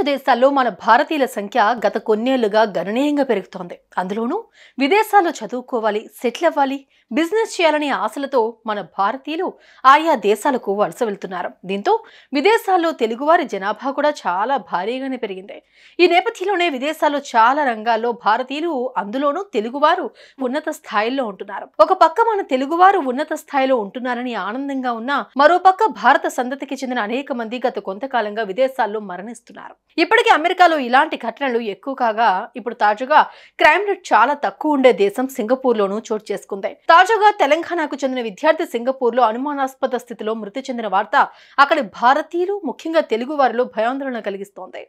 దేశాల్లో మన భారతీయుల సంఖ్య గత కొన్నేళ్లుగా గణనీయంగా పెరుగుతోంది. అందులోనూ విదేశాల్లో చదువుకోవాలి, సెటిల్ అవ్వాలి, బిజినెస్ చేయాలనే ఆశలతో మన భారతీయులు ఆయా దేశాలకు వలస వెళ్తున్నారు. దీంతో విదేశాల్లో తెలుగువారి జనాభా కూడా చాలా భారీగానే పెరిగింది. ఈ నేపథ్యంలోనే విదేశాల్లో చాలా రంగాల్లో భారతీయులు, అందులోనూ తెలుగువారు ఉన్నత స్థాయిలో ఉంటున్నారు. ఒక పక్క మన తెలుగువారు ఉన్నత స్థాయిలో ఉంటున్నారని ఆనందంగా ఉన్నా, మరోపక్క భారత సంతతికి చెందిన అనేక మంది గత కొంతకాలంగా విదేశాల్లో మరణిస్తున్నారు. ఇప్పటికీ అమెరికాలో ఇలాంటి ఘటనలు ఎక్కువ కాగా, ఇప్పుడు తాజాగా క్రైమ్ రేట్ చాలా తక్కువ ఉండే దేశం సింగపూర్ లోనూ చోటు చేసుకుంది. తాజాగా తెలంగాణకు చెందిన విద్యార్థి సింగపూర్ లో అనుమానాస్పద స్థితిలో మృతి చెందిన వార్త అక్కడి భారతీయులు, ముఖ్యంగా తెలుగు వారిలో భయాందోళన కలిగిస్తోంది.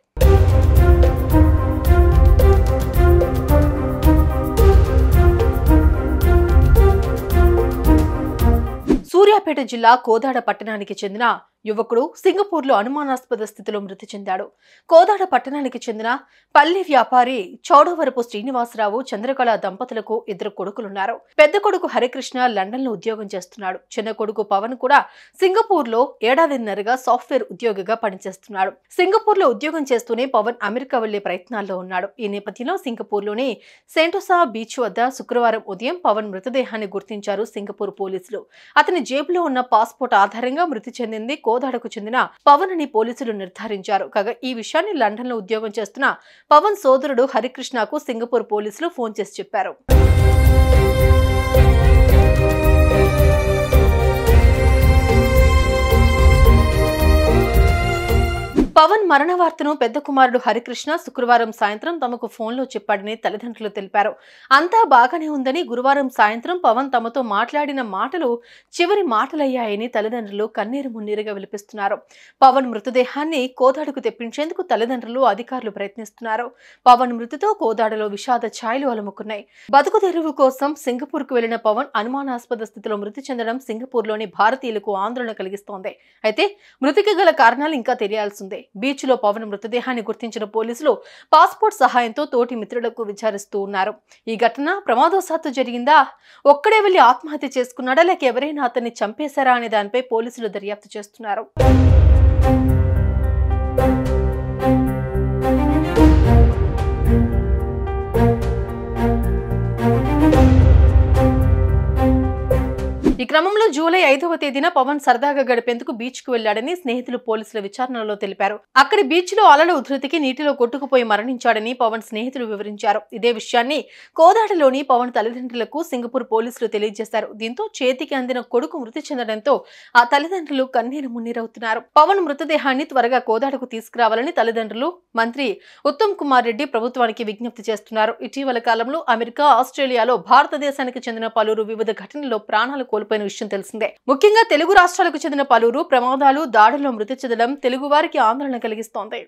సూర్యాపేట జిల్లా కోదాడ పట్టణానికి చెందిన యువకుడు సింగపూర్లో అనుమానాస్పద స్థితిలో మృతి చెందాడు. కోదాడ పట్టణానికి చెందిన పల్లి వ్యాపారి చౌడవరపు శ్రీనివాసరావు, చంద్రకళ దంపతులకు 2 కొడుకులున్నారు. పెద్ద కొడుకు హరికృష్ణ లండన్ లో ఉద్యోగం చేస్తున్నాడు. చిన్న కొడుకు పవన్ కూడా సింగపూర్ లో ఏడాదిన్నరగా సాఫ్ట్వేర్ ఉద్యోగిగా పనిచేస్తున్నాడు. సింగపూర్ లో ఉద్యోగం చేస్తూనే పవన్ అమెరికా వెళ్లే ప్రయత్నాల్లో ఉన్నాడు. ఈ నేపథ్యంలో సింగపూర్ లోని సెంటోసా బీచ్ వద్ద శుక్రవారం ఉదయం పవన్ మృతదేహాన్ని గుర్తించారు సింగపూర్ పోలీసులు. అతని జేబులో ఉన్న పాస్పోర్ట్ ఆధారంగా మృతి చెందింది కోదాడకు చెందిన పవన్ అని పోలీసులు నిర్ధారించారు. కాగా ఈ విషయాన్ని లండన్ లో ఉద్యోగం చేస్తున్న పవన్ సోదరుడు హరికృష్ణకు సింగపూర్ పోలీసులు ఫోన్ చేసి చెప్పారు. పవన్ మరణ వార్తను పెద్ద కుమారుడు హరికృష్ణ శుక్రవారం సాయంత్రం తమకు ఫోన్లో చెప్పాడని తల్లిదండ్రులు తెలిపారు. అంతా బాగానే ఉందని, గురువారం సాయంత్రం పవన్ తమతో మాట్లాడిన మాటలు చివరి మాటలయ్యాయని తల్లిదండ్రులు కన్నీరు మున్నీరుగా విలిపిస్తున్నారు. పవన్ మృతదేహాన్ని కోదాడకు తెప్పించేందుకు తల్లిదండ్రులు, అధికారులు ప్రయత్నిస్తున్నారు. పవన్ మృతితో కోదాడలో విషాద ఛాయలు అలుముకున్నాయి. బతుకు తెరువు కోసం సింగపూర్ కు వెళ్లిన పవన్ అనుమానాస్పద స్థితిలో మృతి చెందడం సింగపూర్లోని భారతీయులకు ఆందోళన కలిగిస్తోంది. అయితే మృతికి గల కారణాలు ఇంకా తెలియాల్సిందే. బీచ్ లో పవన్ మృతదేహాన్ని గుర్తించిన పోలీసులు పాస్పోర్ట్ సహాయంతో తోటి మిత్రులకు విచారిస్తూ ఉన్నారు. ఈ ఘటన ప్రమాదవశాత్తు జరిగిందా, ఒక్కడే వెళ్లి ఆత్మహత్య చేసుకున్నాడా, లేక ఎవరైనా అతన్ని చంపేశారా అనే దానిపై పోలీసులు దర్యాప్తు చేస్తున్నారు. ఈ క్రమంలో జూలై 5వ తేదీన పవన్ సరదాగా గడిపేందుకు బీచ్ కు వెళ్లాడని స్నేహితులు పోలీసుల విచారణలో తెలిపారు. అక్కడి బీచ్ లో అలల ఉధృతికి నీటిలో కొట్టుకుపోయి మరణించాడని పవన్ స్నేహితులు వివరించారు. ఇదే విషయాన్ని కోదాడలోని పవన్ తల్లిదండ్రులకు సింగపూర్ పోలీసులు తెలియజేశారు. దీంతో చేతికి అందిన కొడుకు మృతి చెందడంతో ఆ తల్లిదండ్రులు కన్నీరు మున్నీరవుతున్నారు. పవన్ మృతదేహాన్ని త్వరగా కోదాడకు తీసుకురావాలని తల్లిదండ్రులు, మంత్రి ఉత్తమ్ కుమార్ రెడ్డి ప్రభుత్వానికి విజ్ఞప్తి చేస్తున్నారు. ఇటీవల కాలంలో అమెరికా, ఆస్ట్రేలియాలో భారతదేశానికి చెందిన పలువురు వివిధ ఘటనల్లో ప్రాణాలు కోల్పోయిన విషయం తెలిసిందే. ముఖ్యంగా తెలుగు రాష్ట్రాలకు చెందిన పలువురు ప్రమాదాలు, దాడుల్లో మృతి చెందడం తెలుగు వారికి ఆందోళన కలిగిస్తోంది.